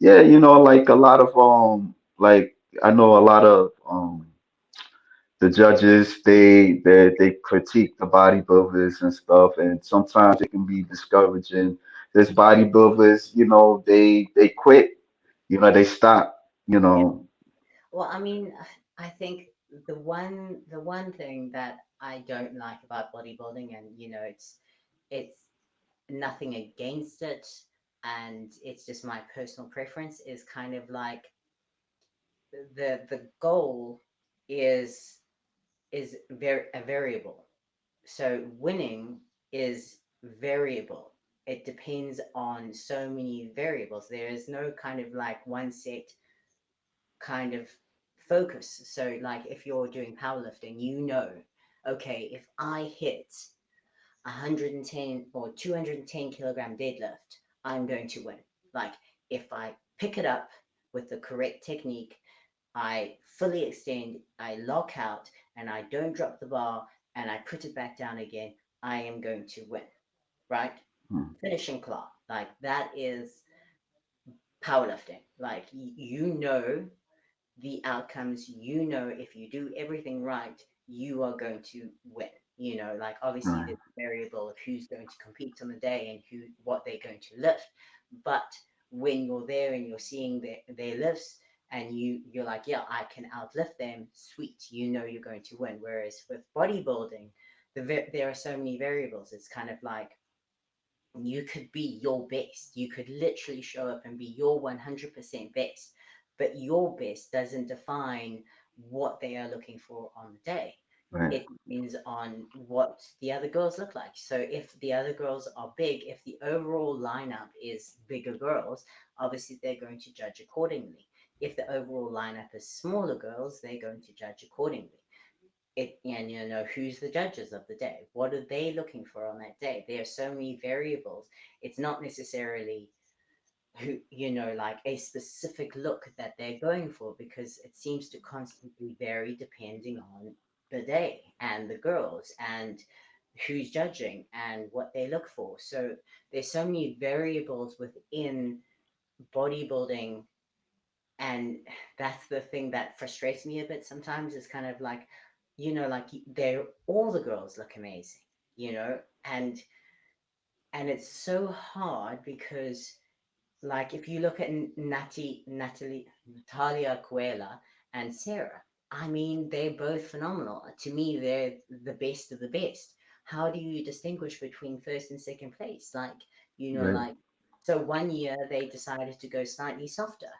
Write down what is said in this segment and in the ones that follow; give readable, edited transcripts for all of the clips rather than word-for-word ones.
Yeah, you know, like a lot of like I know a lot of the judges they critique the bodybuilders and stuff, and sometimes it can be discouraging. There's bodybuilders, you know, they quit, you know, they stop, you Yeah. know. Well, I mean, I think the one thing that I don't like about bodybuilding, and it's nothing against it, and it's just my personal preference, is kind of like the goal is a variable. So winning is variable. It depends on so many variables. There is no kind of like one set kind of focus. So, like if you're doing powerlifting, okay, if I hit 110 or 210 kilogram deadlift, I'm going to win. Like if I pick it up with the correct technique, I fully extend, I lock out, and I don't drop the bar and I put it back down again, I am going to win, right? Hmm. Finishing claw. Like that is powerlifting. Like the outcomes, if you do everything right, you are going to win. Like obviously Right. there's a variable of who's going to compete on the day and what they're going to lift. But when you're there and you're seeing their lifts and you're like, yeah, I can outlift them, sweet, you're going to win. Whereas with bodybuilding, there are so many variables. It's kind of like you could be your best. You could literally show up and be your 100% best, but your best doesn't define what they are looking for on the day. Right. It depends on what the other girls look like. So if the other girls are big, if the overall lineup is bigger girls, obviously they're going to judge accordingly. If the overall lineup is smaller girls, they're going to judge accordingly. And who's the judges of the day, what are they looking for on that day? There are so many variables. It's not necessarily who like a specific look that they're going for, because it seems to constantly vary depending on the day and the girls and who's judging and what they look for. So there's so many variables within bodybuilding, and that's the thing that frustrates me a bit sometimes. Is kind of like, like they're all the girls look amazing, you know and it's so hard because, like, if you look at Natalia Cuela and Sarah, I mean, they're both phenomenal. To me, they're the best of the best. How do you distinguish between first and second place? Like, Right. like, so one year they decided to go slightly softer,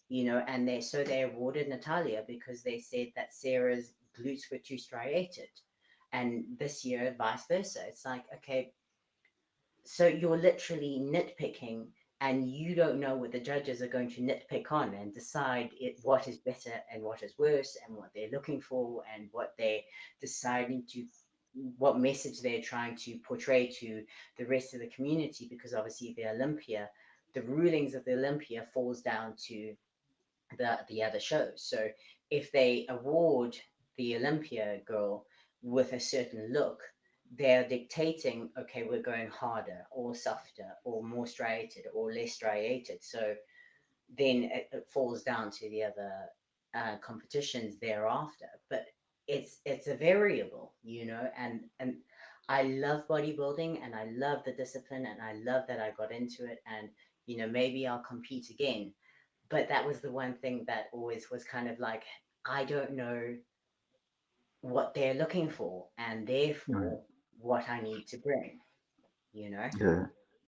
and they awarded Natalia because they said that Sarah's glutes were too striated. And this year, vice versa. It's like, okay, so you're literally nitpicking, and you don't know what the judges are going to nitpick on and decide what is better and what is worse and what they're looking for and what they're deciding to, what message they're trying to portray to the rest of the community. Because obviously the rulings of the Olympia falls down to the other shows. So if they award the Olympia girl with a certain look, they're dictating, okay, we're going harder or softer or more striated or less striated. So then it falls down to the other competitions thereafter. But it's a variable, and I love bodybuilding and I love the discipline and I love that I got into it, and maybe I'll compete again. But that was the one thing that always was kind of like, I don't know what they're looking for and Right. therefore what I need to bring, you know? Yeah.